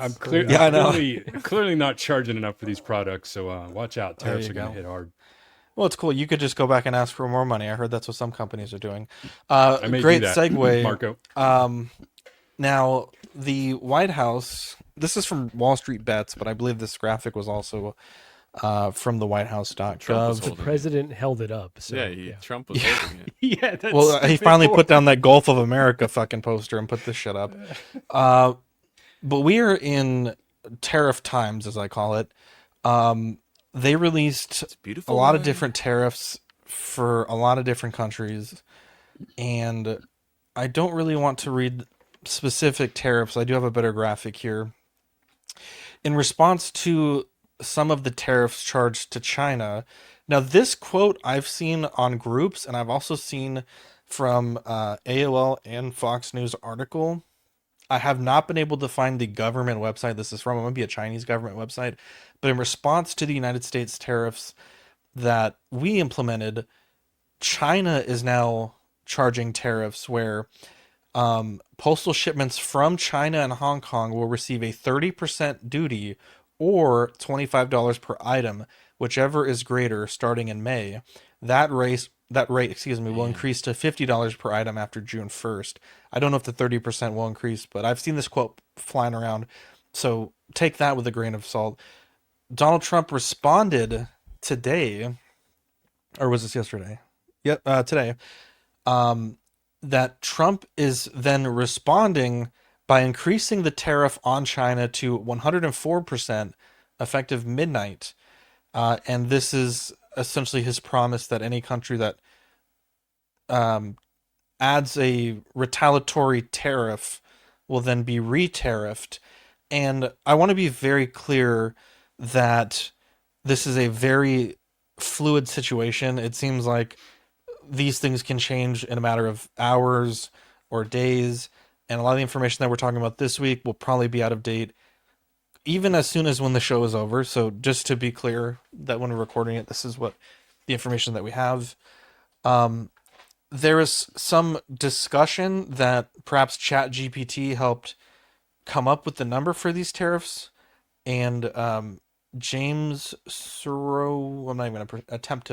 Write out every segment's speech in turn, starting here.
I'm So, clear. yeah. I'm Yeah, I know. clearly not charging enough for these products. So watch out. There Tariffs you are going to go. hit hard. Well, it's cool. You could just go back and ask for more money. I heard that's what some companies are doing. I may do Great that, segue. Marco. Um, Now, the White House, this is from Wall Street Bets, but I believe this graphic was also from the Trump was whitehouse.gov. The holding it. president held it up. Yeah, So yeah. Trump was Yeah. holding it. Yeah, that's Well, he stupid finally put board. down that Gulf of America fucking poster and put this shit up. Uh, but we are in tariff times, as I call it. Um, they released It's a a beautiful lot of way. different tariffs for a lot of different countries, and I don't really want to read specific tariffs. I do have a better graphic here. In response to some of the tariffs charged to China. Now, this quote I've seen on groups, and I've also seen from AOL and Fox News article. I have not been able to find the government website this is from. It might be a Chinese government website. But in response to the United States tariffs that we implemented, China is now charging tariffs where postal shipments from China and Hong Kong will receive a 30% duty or $25 per item, whichever is greater, starting in May. That rate, excuse me, will Man. increase to $50 per item after June 1st. I don't know if the 30% will increase, but I've seen this quote flying around. So take that with a grain of salt. Donald Trump responded today, or was this yesterday? Yep, today. Um, that Trump is then responding by increasing the tariff on China to 104% effective midnight. And this is essentially his promise that any country that um, adds a retaliatory tariff will then be re-tariffed. And I want to be very clear that this is a very fluid situation. It seems like these things can change in a matter of hours or days. And a lot of the information that we're talking about this week will probably be out of date even as soon as when the show is over. So just to be clear that when we're recording it, this is what the information that we have. Um, there is some discussion that perhaps ChatGPT helped come up with the number for these tariffs, and James Suro, I'm not even going to attempt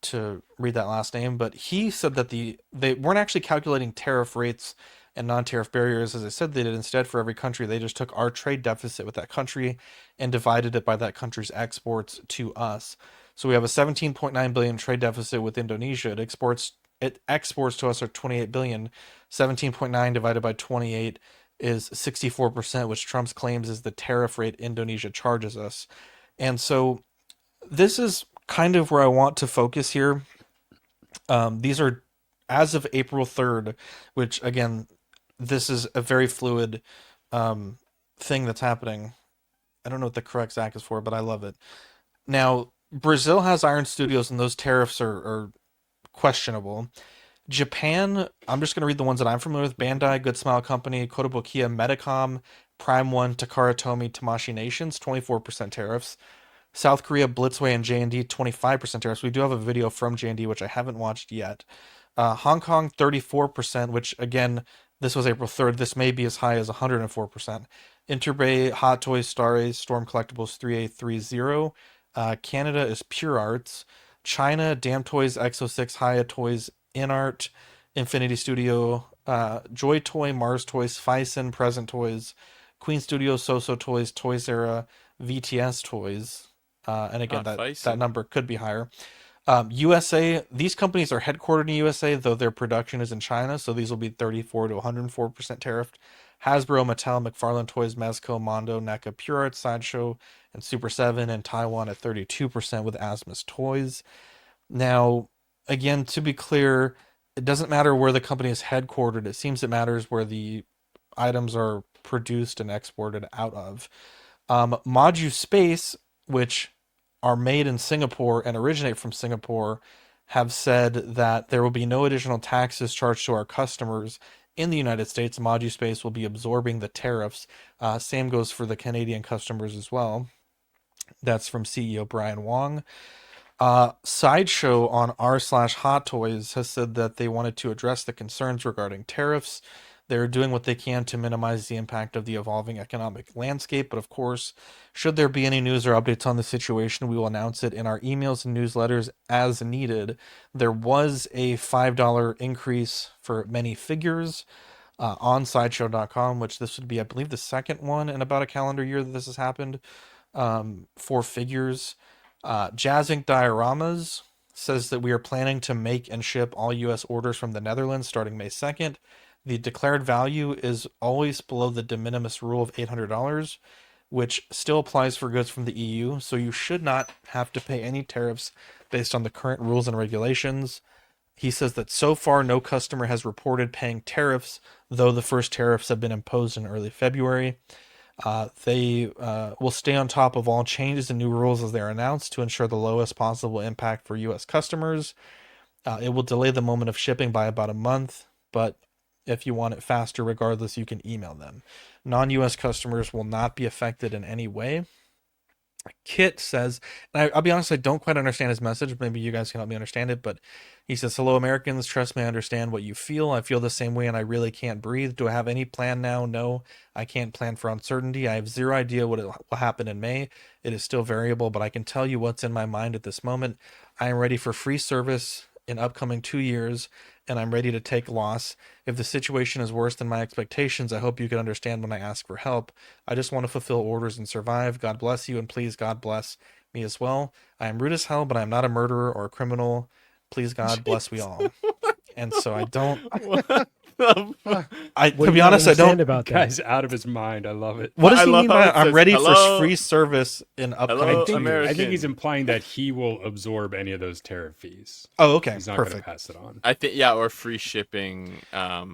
to read that last name, but he said that they weren't actually calculating tariff rates and non-tariff barriers as I said they did. Instead, for every country, they just took our trade deficit with that country and divided it by that country's exports to us. So we have a 17.9 billion trade deficit with Indonesia. It exports to us are 28 billion. 17.9 divided by 28 is 64%, which Trump's claims is the tariff rate Indonesia charges us. And so this is kind of where I want to focus here. These are as of April 3rd, which again, this is a very fluid um, thing that's happening. I don't know what the correct Zach is for, but I love it. Now, Brazil has iron studios, and those tariffs are questionable. Japan, I'm just going to read the ones that I'm familiar with: Bandai, Good Smile Company, Kotobukiya, Medicom, Prime One, Takara Tomy, Tamashi Nations, 24% tariffs. South Korea, Blitzway, and J&D, 25% tariffs. We do have a video from J&D, which I haven't watched yet. Hong Kong, 34%, which again, this was April 3rd. This may be as high as 104%. Interbay, Hot Toys, Star Ace, Storm Collectibles, 3830. Canada is Pure Arts. China, Damn Toys, Exo6, Haya Toys, InArt, Infinity Studio, Joy Toy, Mars Toys, Phison, Present Toys, Queen Studio, Soso Toys, Toys Era, VTS Toys. And again, Not that Faison. number could be higher. USA, these companies are headquartered in USA, though their production is in China, so these will be 34 to 104% tariffed. Hasbro, Mattel, McFarlane Toys, Mezco, Mondo, NECA, Pure Art, Sideshow, and Super 7, and Taiwan at 32% with Asmus Toys. Now, again, to be clear, it doesn't matter where the company is headquartered. It seems it matters where the items are produced and exported out of. Maju Space, which are made in Singapore and originate from Singapore, have said that there will be no additional taxes charged to our customers in the United States. Maju Space will be absorbing the tariffs. Same goes for the Canadian customers as well. That's from CEO Brian Wong. Sideshow on r/Hot Toys has said that they wanted to address the concerns regarding tariffs. They're doing what they can to minimize the impact of the evolving economic landscape. But of course, should there be any news or updates on the situation, we will announce it in our emails and newsletters as needed. There was a $5 increase for many figures on sideshow.com, which this would be, I believe, the second one in about a calendar year that this has happened for figures. Jazz Inc. Dioramas says that we are planning to make and ship all U.S. orders from the Netherlands starting May 2nd. The declared value is always below the de minimis rule of $800, which still applies for goods from the EU, so you should not have to pay any tariffs based on the current rules and regulations. He says that so far no customer has reported paying tariffs, though the first tariffs have been imposed in early February. They will stay on top of all changes and new rules as they are announced to ensure the lowest possible impact for U.S. customers. It will delay the moment of shipping by about a month, but if you want it faster, regardless, you can email them. Non-U.S. customers will not be affected in any way. Kit says, and I'll be honest, I don't quite understand his message. Maybe you guys can help me understand it. But he says, "Hello, Americans. Trust me, I understand what you feel. I feel the same way, and I really can't breathe. Do I have any plan now? No, I can't plan for uncertainty. I have zero idea what will happen in May. It is still variable, but I can tell you what's in my mind at this moment. I am ready for free service in upcoming 2 years, and I'm ready to take loss. If the situation is worse than my expectations, I hope you can understand when I ask for help. I just want to fulfill orders and survive. God bless you, and please God bless me as well. I am rude as hell, but I am not a murderer or a criminal. Please God bless we all." And so I don't. What the fuck? To What do be you not honest, I understand don't. about that? Guy's out of his mind. I love it. What does I he love mean how by it "I'm says, ready for "Hello? free service in upcoming Hello, I think, years"? I think he's American. implying that he will absorb any of those tariff fees. Oh, okay, He's not going to perfect. pass it on. I think yeah, or free shipping.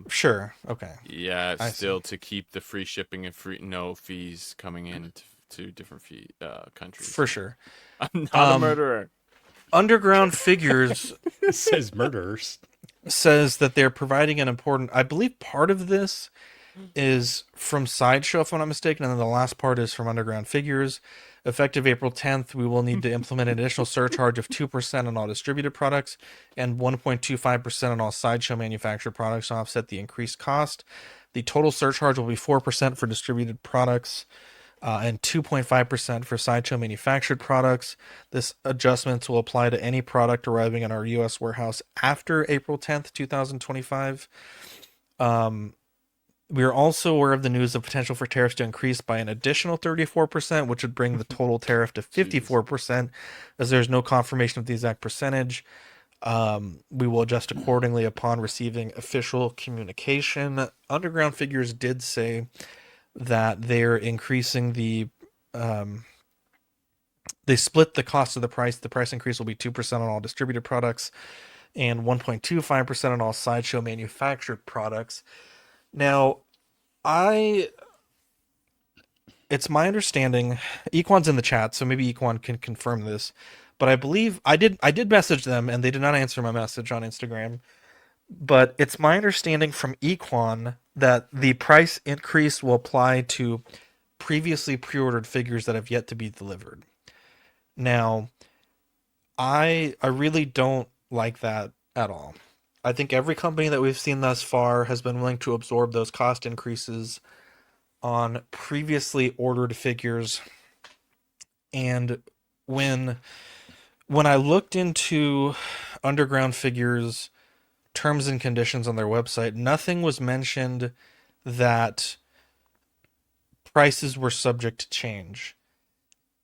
Sure. Okay. Yeah, I still to keep the free shipping and free no fees coming in to different countries. For sure. I'm not a Um, murderer. Underground Figures It says murderers. says that they're providing an important. I believe part of this is from Sideshow, if I'm not mistaken, and then the last part is from Underground Figures. Effective April 10th, we will need to implement an additional surcharge of 2% on all distributed products and 1.25% on all Sideshow manufactured products to offset the increased cost. The total surcharge will be 4% for distributed products and 2.5% for Sideshow manufactured products. This adjustment will apply to any product arriving in our U.S. warehouse after April 10th, 2025. We are also aware of the news of potential for tariffs to increase by an additional 34%, which would bring the total tariff to 54%, as there's no confirmation of the exact percentage. We will adjust accordingly upon receiving official communication. Underground Figures did say that they're increasing the they split the cost of the price. The price increase will be 2% on all distributed products and 1.25% on all Sideshow manufactured products. Now, it's my understanding, Equan's in the chat, so maybe Equan can confirm this, but I believe I did message them and they did not answer my message on Instagram. But it's my understanding from Equan that the price increase will apply to previously pre-ordered figures that have yet to be delivered. Now, I really don't like that at all. I think every company that we've seen thus far has been willing to absorb those cost increases on previously ordered figures. And when I looked into Underground Figures terms and conditions on their website, nothing was mentioned that prices were subject to change.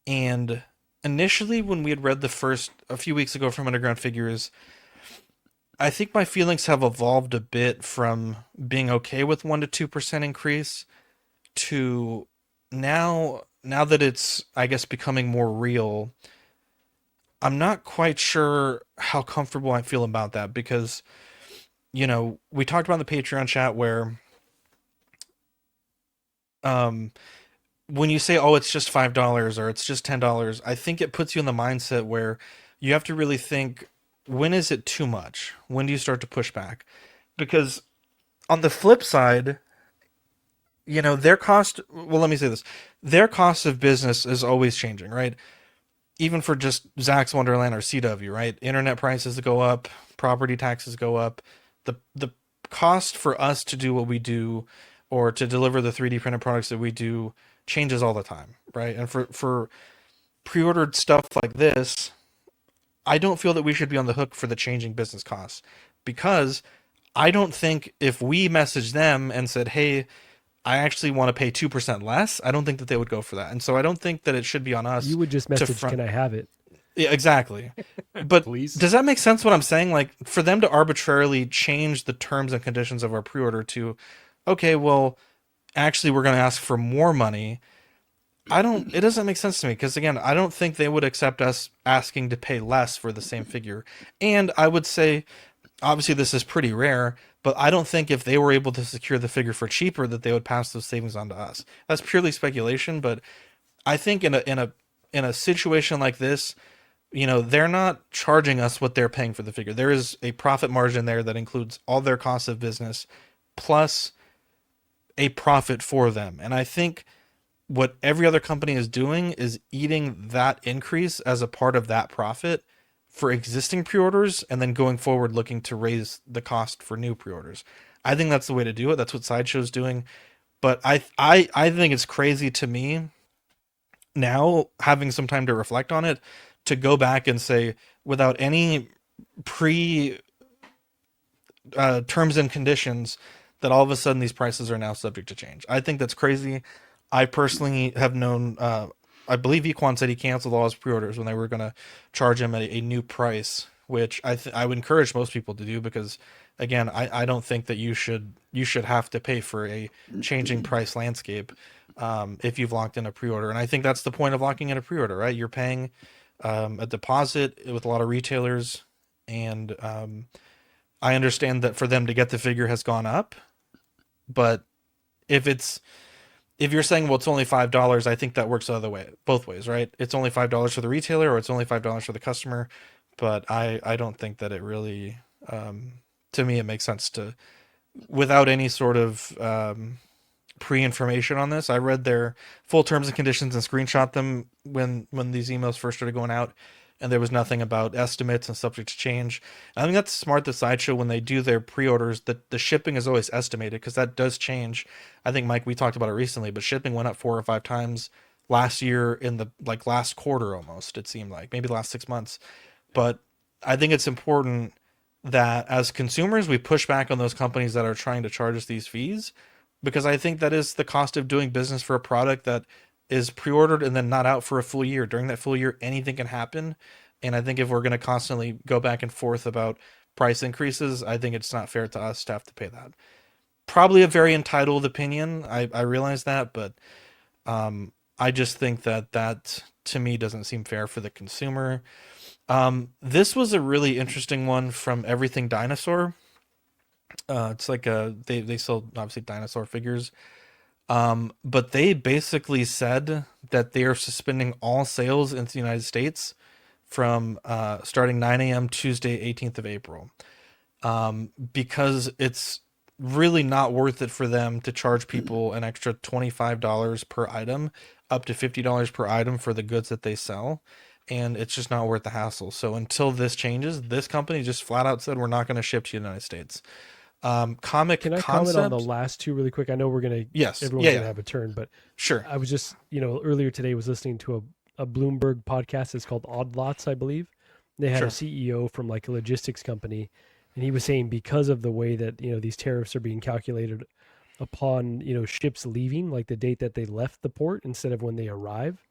And initially, when we had read a few weeks ago from Underground Figures, I think my feelings have evolved a bit from being okay with 1 to 2% increase to now that it's, I guess, becoming more real. I'm not quite sure how comfortable I feel about that because, we talked about in the Patreon chat where when you say, "Oh, it's just $5 or it's just $10," I think it puts you in the mindset where you have to really think, when is it too much? When do you start to push back? Because on the flip side, their cost, well, let me say this. Their cost of business is always changing, right? Even for just Zach's Wonderland or CW, right? Internet prices go up, property taxes go up. The cost for us to do what we do or to deliver the 3D printed products that we do changes all the time, right? And for pre-ordered stuff like this, I don't feel that we should be on the hook for the changing business costs, because I don't think if we messaged them and said, "Hey, I actually want to pay 2% less," I don't think that they would go for that. And so I don't think that it should be on us You would just to message, front. "Can I have it?" Yeah, exactly. But Please. does that make sense what I'm saying? Like, for them to arbitrarily change the terms and conditions of our pre-order to, okay, well, actually we're going to ask for more money. It doesn't make sense to me, because again, I don't think they would accept us asking to pay less for the same figure. And I would say, obviously this is pretty rare, but I don't think if they were able to secure the figure for cheaper that they would pass those savings on to us. That's purely speculation, but I think in a situation like this, they're not charging us what they're paying for the figure. There is a profit margin there that includes all their costs of business plus a profit for them. And I think what every other company is doing is eating that increase as a part of that profit for existing pre-orders, and then going forward looking to raise the cost for new pre-orders. I think that's the way to do it. That's what Sideshow's doing. But I think it's crazy to me now, having some time to reflect on it, to go back and say, without any pre terms and conditions, that all of a sudden these prices are now subject to change. I think that's crazy. I personally have known, I believe Equan said he canceled all his pre-orders when they were going to charge him a new price, which I would encourage most people to do, because again, I don't think that you should have to pay for a changing price landscape if you've locked in a pre-order. And I think that's the point of locking in a pre-order, right? You're paying a deposit with a lot of retailers, and I understand that for them to get the figure has gone up, but if you're saying, well, it's only $5, I think that works the other way, both ways, right? It's only $5 for the retailer, or it's only $5 for the customer. But I don't think that it really, to me, it makes sense to, without any sort of pre-information on this. I read their full terms and conditions and screenshot them when these emails first started going out, and there was nothing about estimates and subject to change. And I think that's smart, the Sideshow, when they do their pre-orders, that the shipping is always estimated, because that does change. I think, Mike, we talked about it recently, but shipping went up 4 or 5 times last year in the last quarter, almost, it seemed like, maybe the last 6 months. But I think it's important that as consumers, we push back on those companies that are trying to charge us these fees, because I think that is the cost of doing business for a product that is pre-ordered and then not out for a full year. During that full year, anything can happen. And I think if we're going to constantly go back and forth about price increases, I think it's not fair to us to have to pay that. Probably a very entitled opinion. I realize that, but I just think that to me doesn't seem fair for the consumer. This was a really interesting one from Everything Dinosaur. It's like they sell obviously dinosaur figures. But they basically said that they are suspending all sales into the United States from starting 9 a.m. Tuesday, 18th of April, because it's really not worth it for them to charge people an extra $25 per item, up to $50 per item for the goods that they sell. And it's just not worth the hassle. So until this changes, this company just flat out said, we're not going to ship to the United States. Comic Can I Concept, comment on the last two really quick? I know everyone's yeah, gonna have a turn, but sure. I was just, earlier today was listening to a Bloomberg podcast. It's called Odd Lots, I believe. They had Sure. a CEO from like a logistics company, and he was saying because of the way that, these tariffs are being calculated upon, ships leaving, like the date that they left the port instead of when they arrive.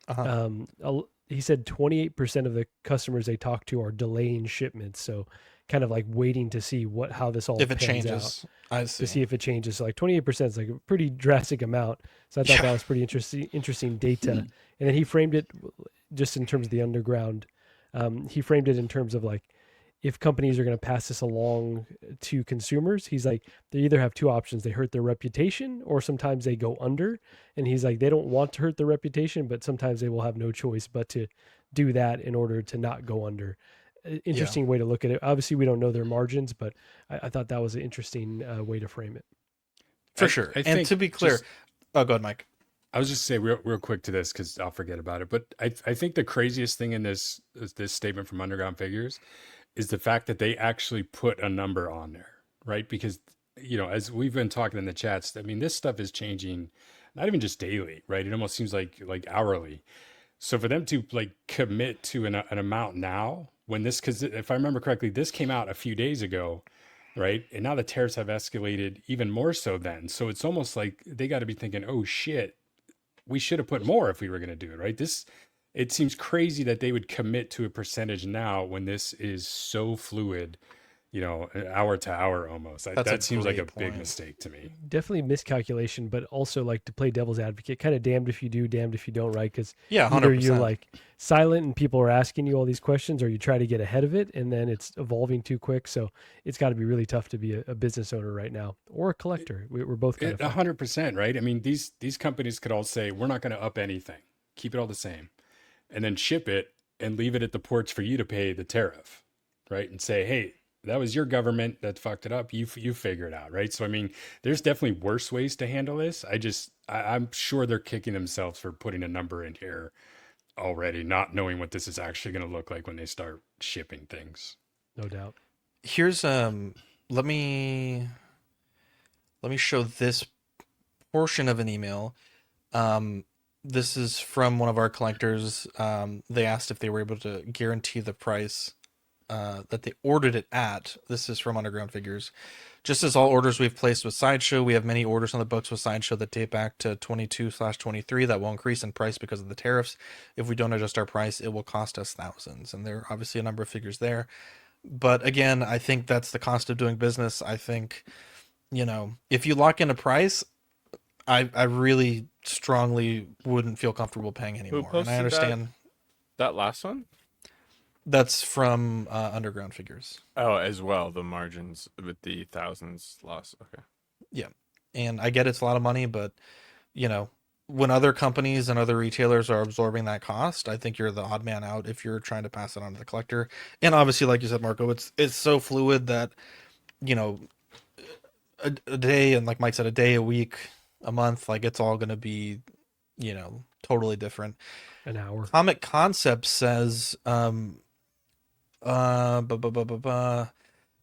Uh-huh. He said 28% of the customers they talk to are delaying shipments. So kind of like waiting to see how this all If it pans changes, out, I to see. see if it changes. So like 28% is like a pretty drastic amount. So I thought that was pretty interesting data. And then he framed it just in terms of the underground. He framed it in terms of like, if companies are going to pass this along to consumers, he's like, they either have two options. They hurt their reputation, or sometimes they go under. And he's like, they don't want to hurt their reputation, but sometimes they will have no choice but to do that in order to not go under. Interesting way to look at it. Obviously, we don't know their margins, but I thought that was an interesting way to frame it. For sure. And to be clear, go ahead, Mike. I was just saying real quick to this, because I'll forget about it. But I think the craziest thing in this statement from Underground Figures is the fact that they actually put a number on there, right? Because, as we've been talking in the chats, I mean, this stuff is changing, not even just daily, right? It almost seems like hourly. So for them to like commit to an amount now, when this, because if I remember correctly, this came out a few days ago, right? And now the tariffs have escalated even more so then. So it's almost like they got to be thinking, oh shit, we should have put more if we were going to do it, right? It seems crazy that they would commit to a percentage now when this is so fluid, hour to hour almost. That's a That seems like a great big point. mistake to me. Definitely miscalculation, but also like to play devil's advocate, kind of damned if you do, damned if you don't, right? Because Yeah, either you're 100%. like silent and people are asking you all these questions, or you try to get ahead of it and then it's evolving too quick. So it's got to be really tough to be a business owner right now or a collector. We're both kind of fucked. 100%, right? I mean, these companies could all say, we're not going to up anything, keep it all the same, and then ship it and leave it at the ports for you to pay the tariff, right? And say, hey, that was your government that fucked it up. You figure it out, right? So I mean, there's definitely worse ways to handle this. I'm sure they're kicking themselves for putting a number in here already, not knowing what this is actually going to look like when they start shipping things. No doubt. Here's let me show this portion of an email. This is from one of our collectors. They asked if they were able to guarantee the price that they ordered it at. This is from Underground Figures. Just as all orders we've placed with Sideshow, we have many orders on the books with Sideshow that date back to 22/23 that will increase in price because of the tariffs. If we don't adjust our price, it will cost us thousands. And there are obviously a number of figures there. But again, I think that's the cost of doing business. I think, if you lock in a price, I really strongly wouldn't feel comfortable paying anymore. And posted I that? understand That last one? that's from Underground Figures. Oh, as well, the margins with the thousands loss. Okay. Yeah. And I get it's a lot of money, but, when other companies and other retailers are absorbing that cost, I think you're the odd man out if you're trying to pass it on to the collector. And obviously, like you said, Marco, it's so fluid that, a day, and like Mike said, a day, a week, a month, like it's all going to be, totally different. An hour. Comic Concept says, bu- bu- bu- bu- bu-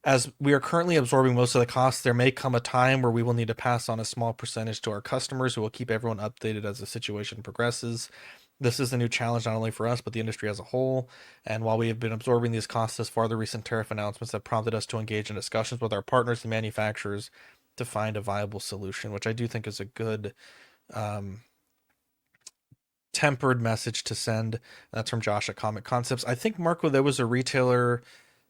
as we are currently absorbing most of the costs, there may come a time where we will need to pass on a small percentage to our customers, who will keep everyone updated as the situation progresses. This is a new challenge not only for us, but the industry as a whole. And while we have been absorbing these costs thus far, the recent tariff announcements have prompted us to engage in discussions with our partners and manufacturers to find a viable solution, which I do think is a good tempered message to send. That's from Josh at Comic Concepts. I think, Marco, there was a retailer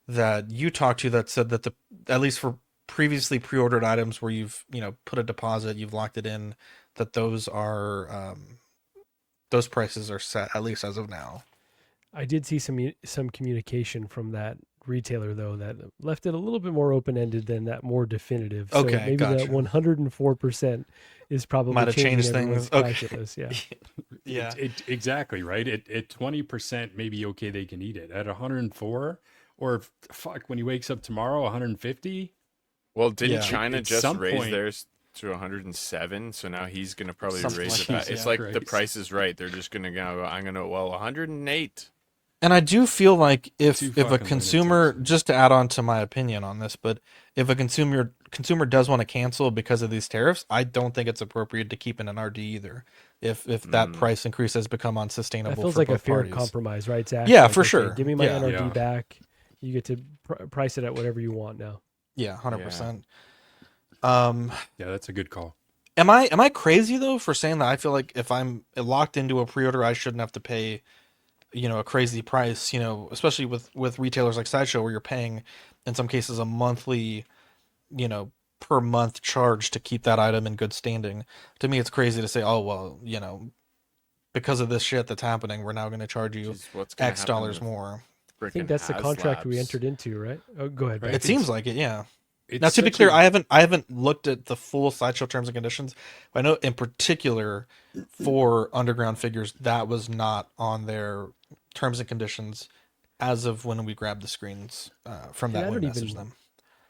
that you talked to that said that at least for previously pre-ordered items where you've put a deposit, you've locked it in, that those prices are set, at least as of now. I did see some communication from that retailer though that left it a little bit more open-ended than that more definitive. So Okay, maybe gotcha. that 104% is probably Might have changing changed everyone's things. Okay. calculus. Yeah. Yeah. Exactly, right? At 20%, maybe okay, they can eat it. At 104, or fuck, when he wakes up tomorrow, 150. Well, didn't Yeah. China At just some raise point- theirs to 107? So now he's gonna probably Something raise like it back. that, It's yeah. like the Christ. Price is Right. They're just gonna go. I'm gonna 108. And I do feel like if Two a fucking consumer, lunatics. just to add on to my opinion on this, but if a consumer does want to cancel because of these tariffs, I don't think it's appropriate to keep in an RD either. If that price increase has become unsustainable, That feels for like a both fair parties. compromise, right, Zach? Yeah, Like, for okay, sure. Give me my Yeah. NRD Yeah. back. You get to price it at whatever you want now. Yeah, 100%. Yeah, that's a good call. Am I crazy though for saying that? I feel like if I'm locked into a pre-order, I shouldn't have to pay, a crazy price. Especially with retailers like Sideshow, where you're paying in some cases a monthly, per month charge to keep that item in good standing. To me, it's crazy to say, oh well, because of this shit that's happening, we're now going to charge you Jeez, what's gonna X happen dollars with more. I think frickin' that's the contract we HasLabs? entered into, right? Oh, go ahead. Right. Ben. It seems like it, yeah. It's Now, to be such clear, a- I haven't looked at the full Sideshow terms and conditions. But I know in particular for Underground Figures, that was not on their terms and conditions as of when we grabbed the screens from And that I when don't we messaged even- them.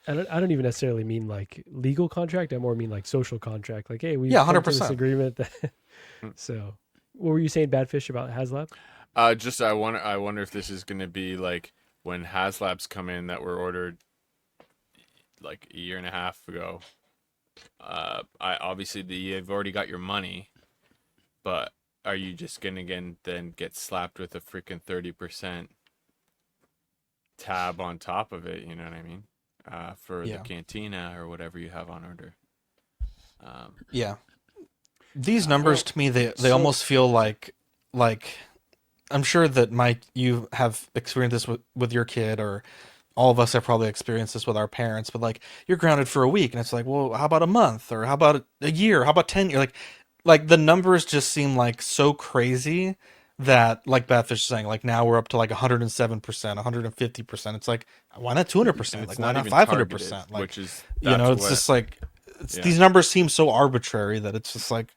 I don't even necessarily mean like legal contract. I more mean like social contract. Like, hey, we Yeah, come to this 100%. agreement. So, what were you saying, Badfish, about HasLab? Just I wonder if this is gonna be like when HasLabs come in that were ordered like a year and a half ago, I obviously you've already got your money, but are you just gonna then get slapped with a freaking 30% tab on top of it? You know what I mean? For the Yeah. cantina or whatever you have on order. Yeah. These numbers Well, to me, they so almost feel like I'm sure that Mike, you have experienced this with your kid, or all of us have probably experienced this with our parents, but like you're grounded for a week and it's like, well, how about a month, or how about a year? How about 10 years? Like the numbers just seem like so crazy that, like Beth is saying, like now we're up to like 107%, 150%. It's like, why not And 200%? Like it's why not not even targeted, 500%? Like, which is that's it's what just like yeah. these numbers seem so arbitrary that it's just like,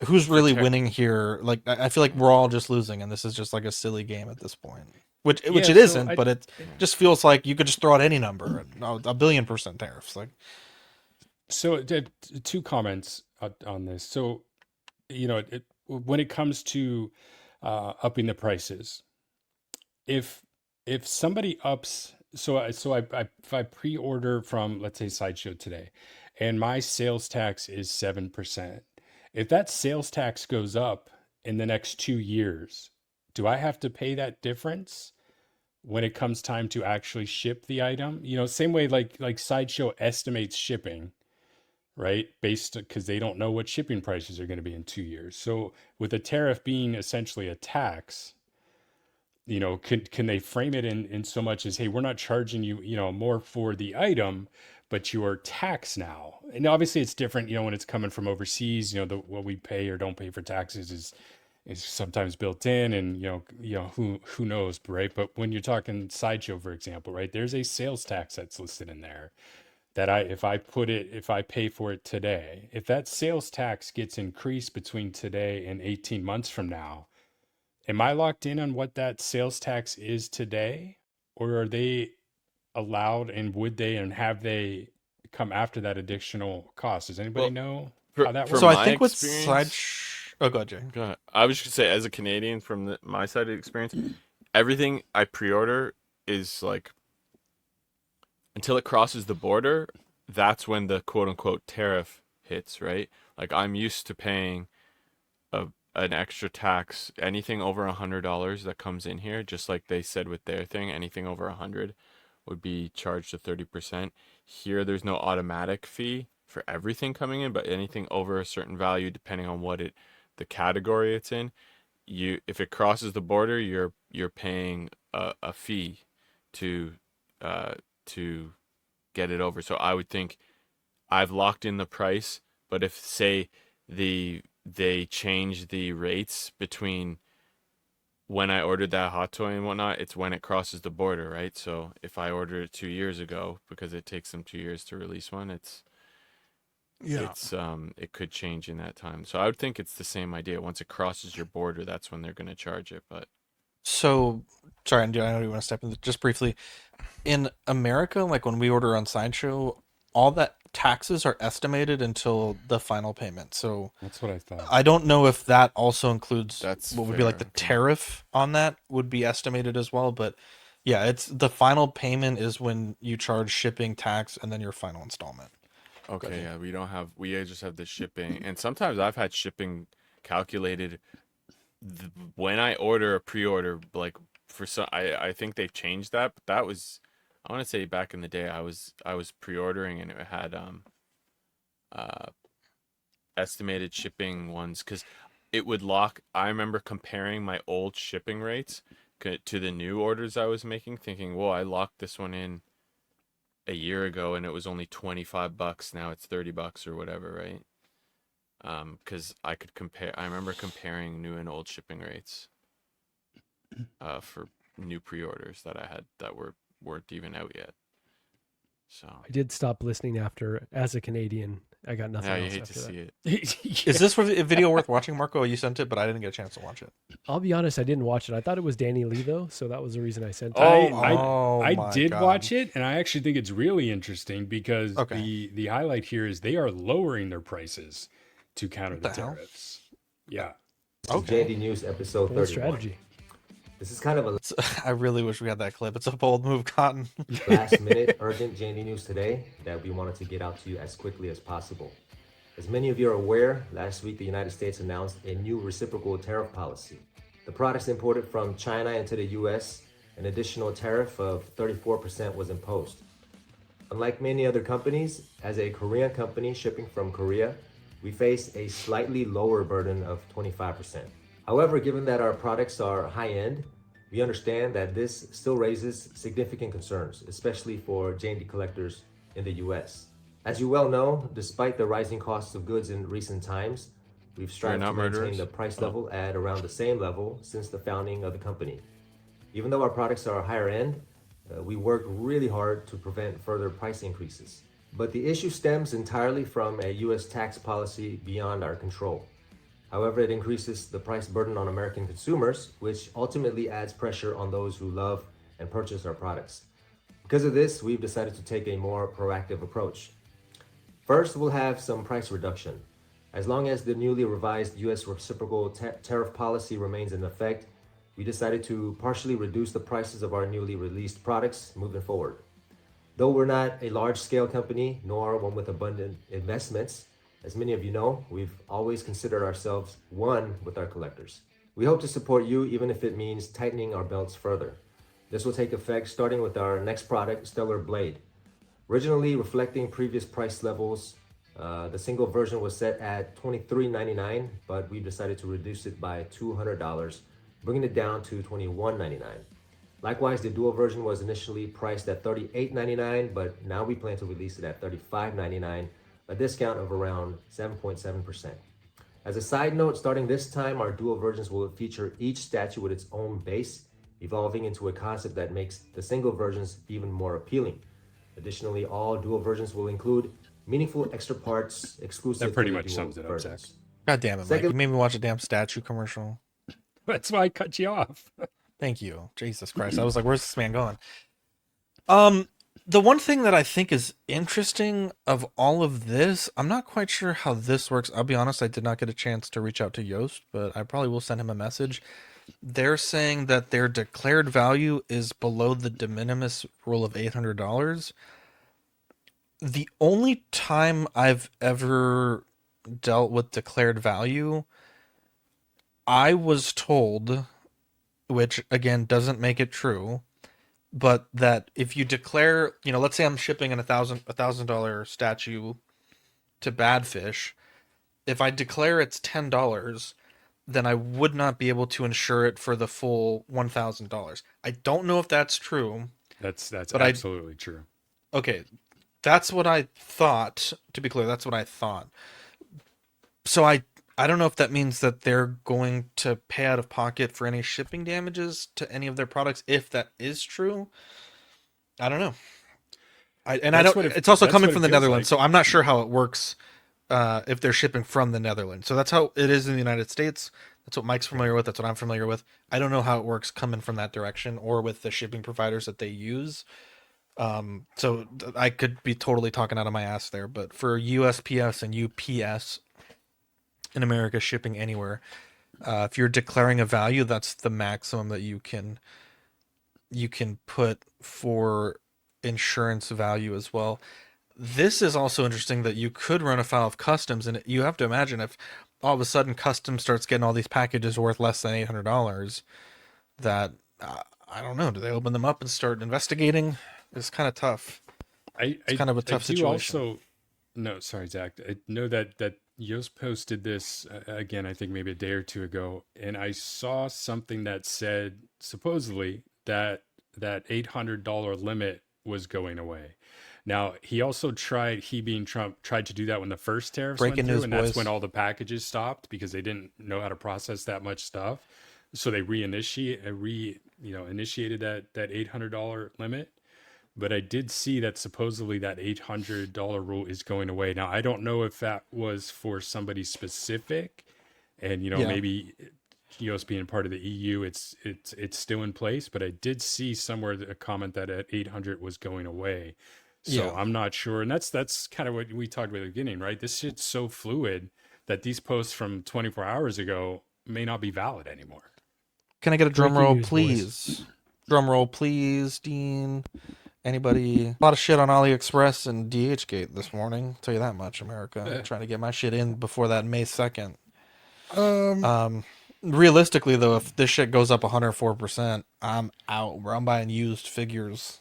who's For really winning here? Like I feel like we're all just losing, and this is just like a silly game at this point. Which yeah, it so isn't, I but it yeah. just feels like you could just throw out any number, and a billion% tariffs. Like, so two comments on this. So when it comes to upping the prices, if somebody ups, if I pre-order from, let's say, Sideshow today, and my sales tax is 7%, if that sales tax goes up in the next 2 years, do I have to pay that difference when it comes time to actually ship the item? Same way like Sideshow estimates shipping, right? Based, because they don't know what shipping prices are going to be in 2 years. So with a tariff being essentially a tax, can they frame it in so much as, hey, we're not charging you, more for the item, but you are taxed now. And obviously it's different, when it's coming from overseas, what we pay or don't pay for taxes is sometimes built in, and who knows, right? But when you're talking Sideshow, for example, right, there's a sales tax that's listed in there that if I pay for it today, if that sales tax gets increased between today and 18 months from now, am I locked in on what that sales tax is today? Or are they allowed, and would they and have they come after that additional cost? Does anybody Well, know for how that for so I works? my think with experience, oh, go ahead, Jay. go ahead. I was just gonna say, as a Canadian, from my side of the experience, everything I pre-order is like until it crosses the border, that's when the quote unquote tariff hits, right? Like I'm used to paying an extra tax, anything over $100 that comes in here, just like they said with their thing, anything over 100 would be charged to 30%. Here, there's no automatic fee for everything coming in, but anything over a certain value, depending on the category it's in, if it crosses the border, you're paying a fee to uh, to get it over. So I would think I've locked in the price, but if say they change the rates between when I ordered that hot toy and whatnot, it's when it crosses the border, right? So if I ordered it 2 years ago, because it takes them 2 years to release one, Yeah. it could change in that time. So I would think it's the same idea. Once it crosses your border, that's when they're going to charge it. But So, sorry, I know you want to step in just briefly. In America, like when we order on Sideshow, all that taxes are estimated until the final payment. So That's what I thought. I don't know if that also includes that's what would be fair. like the Okay. tariff on that would be estimated as well. But yeah, it's the final payment is when you charge shipping, tax, and then your final installment. Okay, ahead. yeah, we just have the shipping, and sometimes I've had shipping calculated when I order a pre-order, like for some, I think they've changed that, but that was, I want to say back in the day, I was pre-ordering and it had uh estimated shipping ones because it would lock. I remember comparing my old shipping rates to the new orders I was making, thinking, "Whoa, I locked this one in a year ago and it was only $25. Now it's $30 or whatever, right?" Because I could compare. I remember comparing new and old shipping rates for new pre-orders that I had that weren't even out yet. So I did stop listening after, as a Canadian, I got nothing yeah, you else hate to after that. see it. Is this a video worth watching, Marco? You sent it, but I didn't get a chance to watch it. I'll be honest, I didn't watch it. I thought it was Danny Lee though, so that was the reason I sent it. I my did God. watch it, and I actually think it's really interesting because Okay. the highlight here is they are lowering their prices to counter What the the hell? tariffs. Yeah. Okay. JD News episode Bold 31. strategy. This is kind of a I really wish we had that clip. It's a bold move, Cotton. last minute urgent JD news today that we wanted to get out to you as quickly as possible. As many of you are aware, last week the United States announced a new reciprocal tariff policy. The products imported from China into the US, an additional tariff of 34% was imposed. Unlike many other companies, as a Korean company shipping from Korea, we face a slightly lower burden of 25%. However, given that our products are high-end, we understand that this still raises significant concerns, especially for J&D collectors in the US. As you well know, despite the rising costs of goods in recent times, we've strived to not maintain murderers. the price level at around the same level since the founding of the company. Even though our products are higher end, we work really hard to prevent further price increases. But the issue stems entirely from a US tax policy beyond our control. However, it increases the price burden on American consumers, which ultimately adds pressure on those who love and purchase our products. Because of this, we've decided to take a more proactive approach. First, we'll have some price reduction. As long as the newly revised US reciprocal tariff policy remains in effect, we decided to partially reduce the prices of our newly released products moving forward. Though we're not a large-scale company, nor one with abundant investments, as many of you know, we've always considered ourselves one with our collectors. We hope to support you even if it means tightening our belts further. This will take effect starting with our next product, Stellar Blade. Originally reflecting previous price levels, the single version was set at $23.99, but we decided to reduce it by $200, bringing it down to $21.99. Likewise, the dual version was initially priced at $38.99, but now we plan to release it at $35.99, a discount of around 7.7%. As a side note, starting this time, our dual versions will feature each statue with its own base, evolving into a concept that makes the single versions even more appealing. Additionally, all dual versions will include meaningful extra parts exclusive That pretty to the much dual sums it up, Zach. versions. God damn it, Mike. Second- You made me watch a damn statue commercial. That's why I cut you off. Thank you. Jesus Christ. I was like, where's this man going? The one thing that I think is interesting of all of this, I'm not quite sure how this works. I'll be honest, I did not get a chance to reach out to Yost, but I probably will send him a message. They're saying that their declared value is below the de minimis rule of $800. The only time I've ever dealt with declared value, I was told, which again doesn't make it true, but that if you declare, let's say I'm shipping a $1,000 statue to Badfish, if I declare it's $10, then I would not be able to insure it for the full $1,000. I don't know if that's true. That's But absolutely true. Okay, that's what I thought. To be clear, that's what I thought. So I don't know if that means that they're going to pay out of pocket for any shipping damages to any of their products. If that is true, I don't know. It's also coming from the Netherlands, so I'm not sure how it works if they're shipping from the Netherlands. So that's how it is in the United States. That's what Mike's familiar with. That's what I'm familiar with. I don't know how it works coming from that direction or with the shipping providers that they use. So I could be totally talking out of my ass there, but for USPS and UPS in America shipping anywhere, if you're declaring a value, that's the maximum that you can put for insurance value as well. This is also interesting that you could run afoul of customs, and you have to imagine if all of a sudden customs starts getting all these packages worth less than $800, that I don't know. Do they open them up and start investigating? It's kind of tough. It's kind of a tough situation. No, sorry, Zach. I know that Yost posted this again, I think maybe a day or two ago, and I saw something that said supposedly that $800 limit was going away. Now, he also he being Trump, tried to do that when the first tariffs went through, and that's when all the packages stopped because they didn't know how to process that much stuff. So they initiated that $800 limit. But I did see that supposedly that $800 rule is going away. Now, I don't know if that was for somebody specific, and maybe US being part of the EU, it's still in place. But I did see somewhere a comment that at 800 was going away. So I'm not sure, and that's kind of what we talked about at the beginning, right? This shit's so fluid that these posts from 24 hours ago may not be valid anymore. Can I get a drum Breaking roll, news, boys. please? Drum roll, please, Dean. Anybody? A lot of shit on AliExpress and DHgate this morning. Tell you that much, America. Trying to get my shit in before that May 2nd. Realistically, though, if this shit goes up 104%, I'm out. Bro. I'm buying used figures.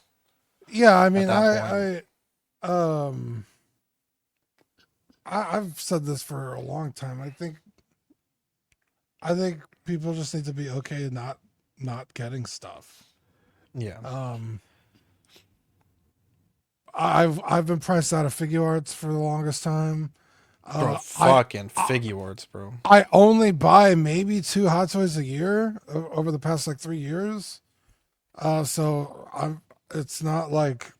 Yeah, I mean, that I've said this for a long time. I think people just need to be okay not getting stuff. Yeah. I've been priced out of figure arts for the longest time. Bro, fucking figures, bro. I only buy maybe 2 Hot Toys a year over the past like 3 years. So it's not like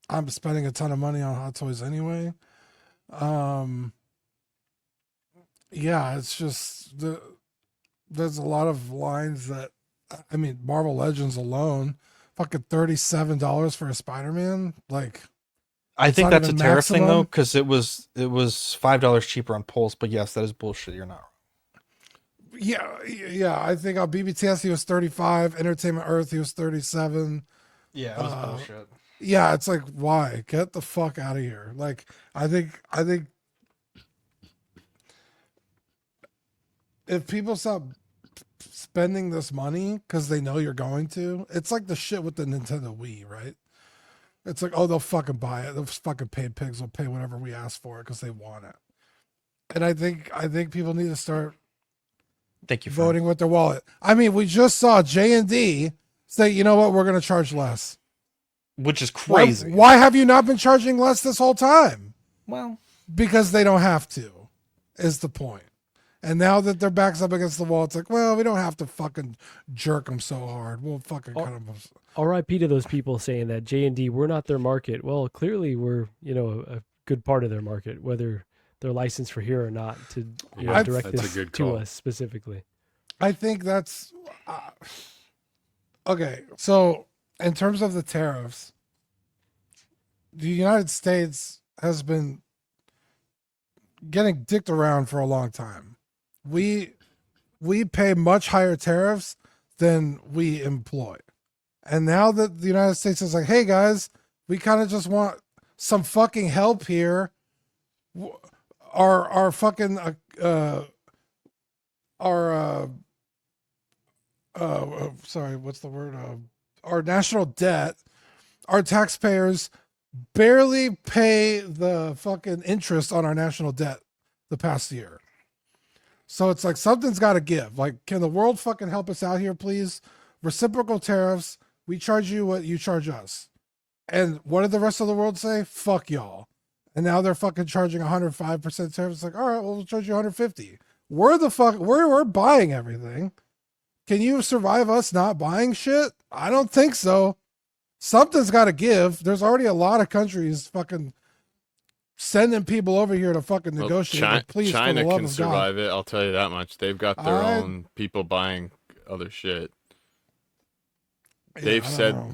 I'm spending a ton of money on Hot Toys anyway. Yeah, it's just there's a lot of lines that, I mean, Marvel Legends alone, fucking $37 for a Spider-Man. Like, I think that's a even tariff thing though, maximum. because it was $5 cheaper on Pulse. But yes, that is bullshit. You're not wrong. Yeah. I think on BBTS he was 35, Entertainment Earth he was 37. Yeah, it was bullshit. Yeah, it's like, why? Get the fuck out of here. Like, I think if people stop spending this money because they know you're going to, it's like the shit with the Nintendo Wii, right? It's like, oh, they'll fucking buy it. Those fucking paid pigs will pay whatever we ask for it because they want it. And I think people need to start Thank you, voting with their wallet. I mean, we just saw J&D say, you know what, we're going to charge less. Which is crazy. Why have you not been charging less this whole time? Well, Because they don't have to, is the point. And now that their back's up against the wall, it's like, well, we don't have to fucking jerk them so hard. We'll fucking cut them. RIP to those people saying that J&D, we're not their market. Well, clearly we're, a good part of their market, whether they're licensed for here or not, to direct That's this a good to call. us specifically. I think that's okay. So, in terms of the tariffs, the United States has been getting dicked around for a long time. We pay much higher tariffs than we employ. And now that the United States is like, hey guys, we kind of just want some fucking help here. Our fucking sorry, what's the word? Our national debt, our taxpayers barely pay the fucking interest on our national debt the past year. So it's like something's got to give. Like, can the world fucking help us out here, please? Reciprocal tariffs. We charge you what you charge us. And what did the rest of the world say? Fuck y'all. And now they're fucking charging 105% tariffs. It's like, all right, well, we'll charge you 150. We're buying everything. Can you survive us not buying shit? I don't think so. Something's got to give. There's already a lot of countries fucking sending people over here to fucking negotiate. Like, please, China for the love can of survive God. it. I'll tell you that much. They've got their own people buying other shit. They've I don't said, know.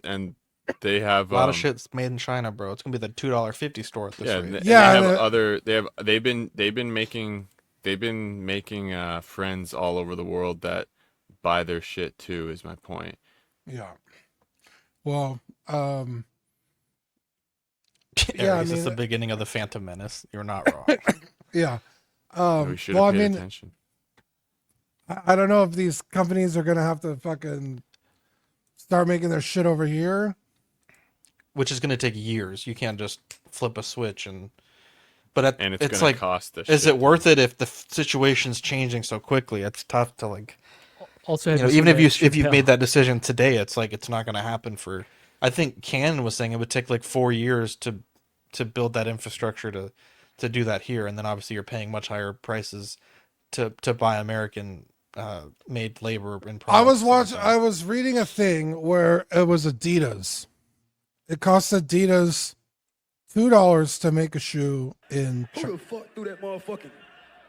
and they have a lot of shit's made in China, bro. It's gonna be the $2.50 store at this yeah, rate. and Yeah, they have other. They've been making friends all over the world that buy their shit too. Is my point. Yeah. Well, Yeah, I this is the mean, beginning of the Phantom Menace. You're not wrong. yeah. We should Well, I have paid mean, attention. I don't know if these companies are gonna have to fucking start making their shit over here. Which is gonna take years. You can't just flip a switch and. And it's gonna like, cost the is shit it worth it if the situation's changing so quickly? It's tough to like. Also, have Even if seen you've that made that decision today, it's like it's not going to happen for. I think Canon was saying it would take like 4 years to build that infrastructure to do that here, and then obviously you're paying much higher prices to buy American made labor and products. I was reading a thing where it was Adidas. It cost Adidas $2 to make a shoe in Who the fuck threw that motherfucking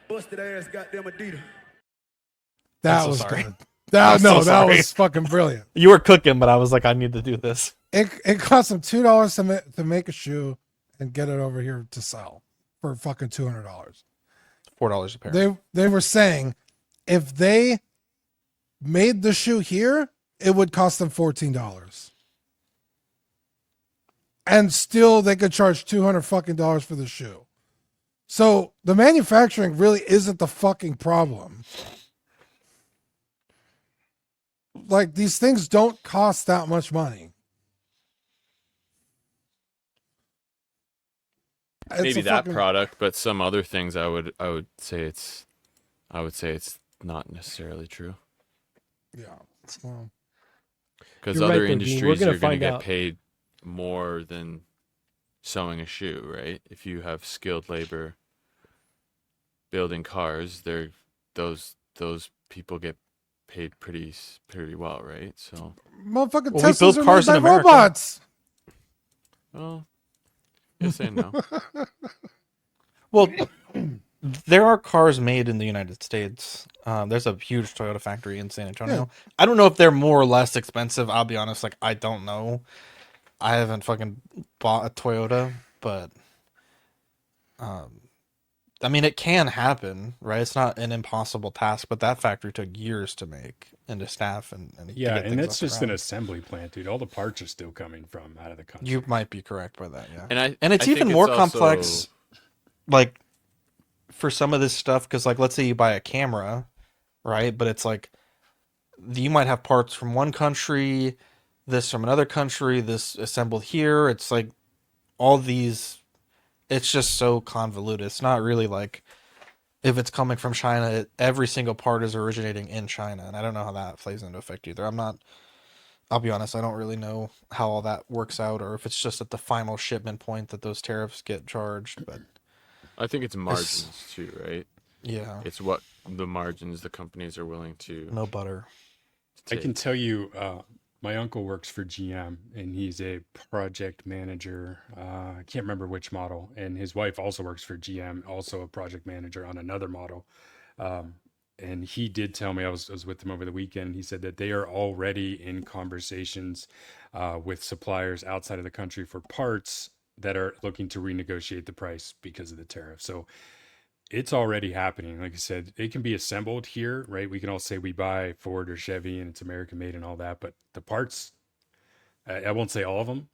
busted ass goddamn Adidas? That so was sorry. good. I'm so That sorry. was fucking brilliant. You were cooking, but I was like, I need to do this. It cost them $2 to make a shoe and get it over here to sell for fucking $200. $4 a pair. They were saying if they made the shoe here, it would cost them $14. And still they could charge $200 fucking dollars for the shoe. So the manufacturing really isn't the fucking problem. Like, these things don't cost that much money. It's Maybe a that fucking- product, but some other things I would say it's not necessarily true. Yeah. Well, Because You're other right, though, Dean. We're industries gonna you're going to find get out. paid more than sewing a shoe, right? If you have skilled labor building cars, those people get paid pretty well, right? So, motherfucking Well, we Teslas build are cars made in by America. robots. well, yes and no. Well, there are cars made in the United States. There's a huge Toyota factory in San Antonio. I don't know if they're more or less expensive. I'll be honest, like I don't know. I haven't fucking bought a Toyota, but I mean, it can happen, right? It's not an impossible task, but that factory took years to make and to staff and to Yeah, get and things that's off the just an ground. assembly plant, dude. All the parts are still coming from out of the country. You might be correct by that, yeah. And It's I even think more it's complex, also- like for some of this stuff, because like let's say you buy a camera, right? But it's like you might have parts from one country, this from another country, this assembled here. It's like all these. It's just so convoluted. It's not really like if it's coming from China, every single part is originating in China, and I don't know how that plays into effect either. I'll be honest, I don't really know how all that works out, or if it's just at the final shipment point that those tariffs get charged. But I think it's margins too, right? yeah, It's what the margins the companies are willing to no butter. I take. can tell you, my uncle works for GM and he's a project manager. I can't remember which model. And his wife also works for GM, also a project manager on another model. And he did tell me, I was with him over the weekend. He said that they are already in conversations with suppliers outside of the country for parts that are looking to renegotiate the price because of the tariff. So it's already happening. Like I said, it can be assembled here, right? We can all say we buy Ford or Chevy and it's American made and all that, but the parts, I won't say all of them,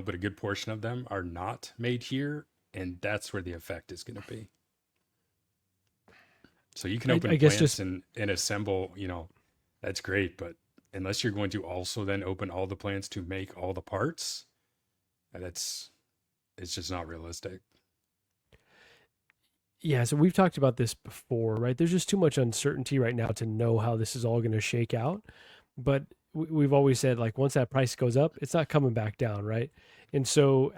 but a good portion of them are not made here. And that's where the effect is going to be. So you can open I guess plants just and assemble, that's great. But unless you're going to also then open all the plants to make all the parts, it's just not realistic. yeah. So we've talked about this before, right? There's just too much uncertainty right now to know how this is all going to shake out. But we've always said like once that price goes up, it's not coming back down, right? And so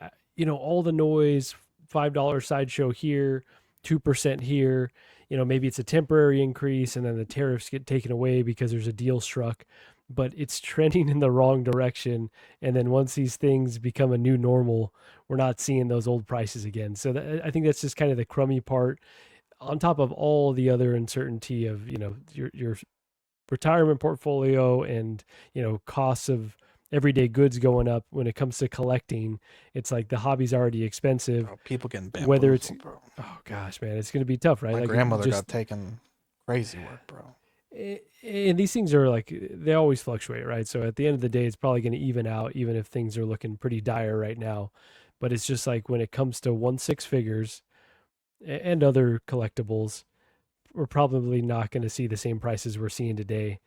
all the noise, $5 sideshow here, 2% here. Maybe it's a temporary increase, and then the tariffs get taken away because there's a deal struck. But it's trending in the wrong direction. And then once these things become a new normal, we're not seeing those old prices again. So I think that's just kind of the crummy part, on top of all the other uncertainty of your retirement portfolio and costs of everyday goods going up. When it comes to collecting, it's like the hobby's already expensive. Bro, people getting Whether it's bamboozled, bro. oh gosh, man, it's going to be tough, right? My Like grandmother just got taken crazy work, bro. and these things are like they always fluctuate, right? So at the end of the day, it's probably going to even out, even if things are looking pretty dire right now. But it's just like when it comes to 1 6 figures and other collectibles, we're probably not going to see the same prices we're seeing today,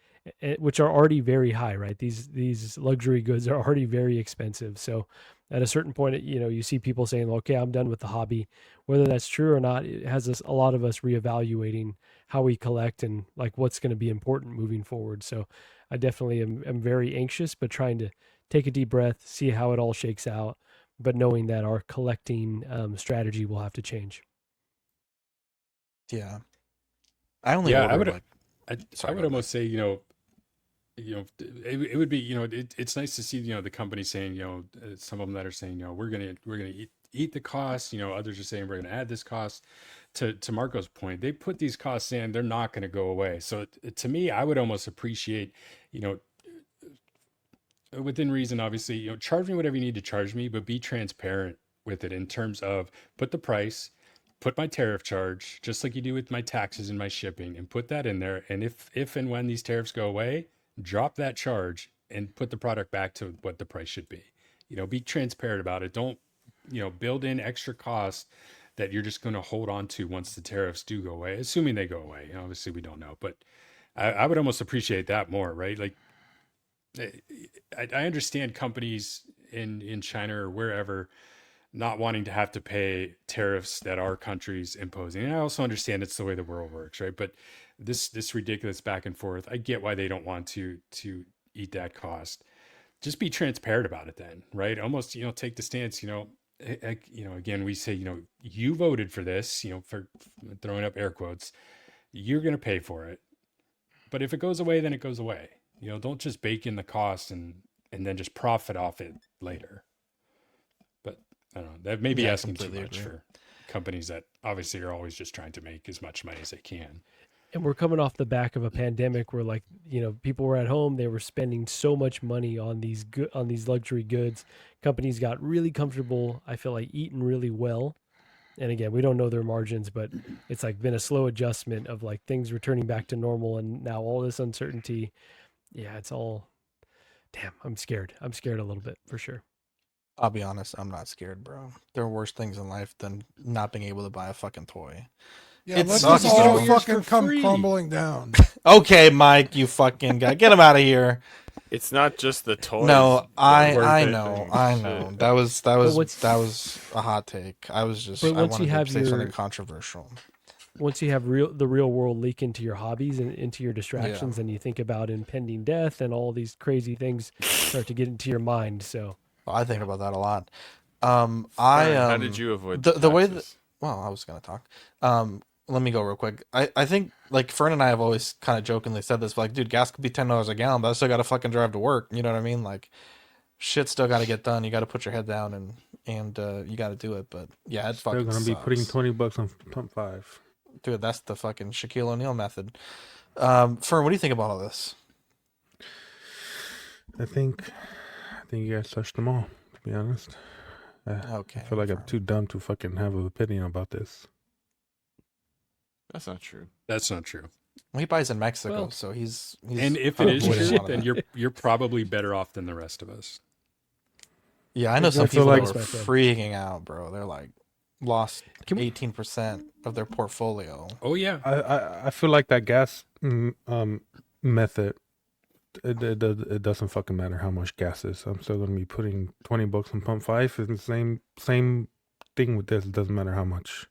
which are already very high, right? These luxury goods are already very expensive. So at a certain point, you see people saying, "Okay, I'm done with the hobby." Whether that's true or not, it has a lot of us reevaluating how we collect and like what's going to be important moving forward. So I definitely am very anxious, but trying to take a deep breath, see how it all shakes out, but knowing that our collecting strategy will have to change. Yeah, I only Yeah, order like I Sorry, would go almost say, it would be, it's nice to see, the company saying, some of them that are saying, we're gonna eat the cost. Others are saying we're gonna add this cost. To Marco's point, they put these costs in, they're not going to go away. So to me, I would almost appreciate, within reason, obviously, charge me whatever you need to charge me, but be transparent with it in terms of put the price, put my tariff charge, just like you do with my taxes and my shipping, and put that in there. And if and when these tariffs go away, drop that charge and put the product back to what the price should be. Be transparent about it. Don't, build in extra costs that you're just going to hold on to once the tariffs do go away, assuming they go away. Obviously, we don't know, but I would almost appreciate that more, right? Like, I understand companies in China or wherever not wanting to have to pay tariffs that our country's imposing. And I also understand it's the way the world works, right? But this ridiculous back and forth, I get why they don't want to eat that cost. Just be transparent about it then, right? Almost, take the stance, again, we say, you voted for this, for throwing up air quotes, you're going to pay for it. But if it goes away, then it goes away. Don't just bake in the cost and then just profit off it later. But I don't know, that may be Yeah, I asking too completely much agree. for companies that obviously are always just trying to make as much money as they can. And we're coming off the back of a pandemic where, like, people were at home, they were spending so much money on these luxury goods. Companies got really comfortable, I feel like, eating really well. And again, we don't know their margins, but it's like been a slow adjustment of like things returning back to normal, and now all this uncertainty. Yeah, it's all, damn, I'm scared. I'm scared a little bit for sure. I'll be honest, I'm not scared, bro. There are worse things in life than not being able to buy a fucking toy. Yeah, It let's sucks, just all though. fucking For come free. crumbling down. Okay, Mike, you fucking guy. Get him out of here. It's not just the toys. No, that are I worth know, things. I know. Shit. That was what's- that was a hot take. I was just But I once you wanted have to say your- something controversial. Once you have the real world leak into your hobbies and into your distractions, and you think about impending death and all these crazy things start to get into your mind. So Well, I think about that a lot. Fern, how did you avoid the way that? taxes? Well, I was gonna talk. Let me go real quick. I think like Fern and I have always kind of jokingly said this, but like, dude, gas could be $10 a gallon, but I still got to fucking drive to work. You know what I mean? Like, shit still got to get done. You got to put your head down and you got to do it. But yeah, it Still fucking gonna be putting sucks. $20 on pump 5. Dude, that's the fucking Shaquille O'Neal method. Fern, what do you think about all this? I think you guys touched them all. To be honest, Okay, I feel like I'm Fern. too dumb to fucking have an opinion about this. That's not true. That's not true. Well, he buys in Mexico, Well, so he's And if it is avoiding a true, lot of then that. you're probably better off than the rest of us. Yeah, I know some That's people like- that were freaking out, bro. They're like lost Can we- 18% of their portfolio. Oh yeah. I feel like that gas method. It doesn't fucking matter how much gas is. I'm still gonna be putting $20 on pump 5. It's the same thing with this. It doesn't matter how much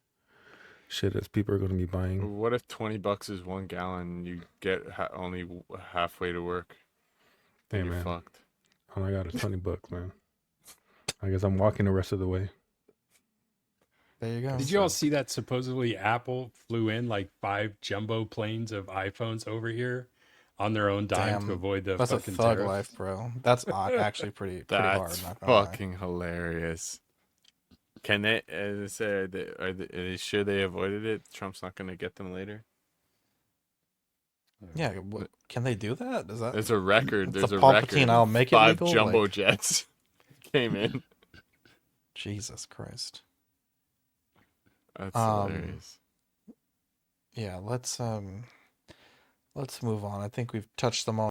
shit is people are gonna be buying. What if $20 is 1 gallon and you get only halfway to work? Then Hey, you're man. fucked. All I got is $20, man. I guess I'm walking the rest of the way. There you go. Did you all see that supposedly Apple flew in like 5 jumbo planes of iPhones over here on their own dime Damn, to avoid the That's a fucking thug tariff? life, bro. That's actually pretty hard. That's Not gonna lie. fucking hilarious. Can they? Are they sure they avoided it? Trump's not going to get them later. Yeah, can they do that? Is that There's a record. It's There's a a Palpatine, record. I'll make it 5 legal, jumbo like- jets came in. Jesus Christ? That's Um, hilarious. Yeah, let's move on. I think we've touched them all.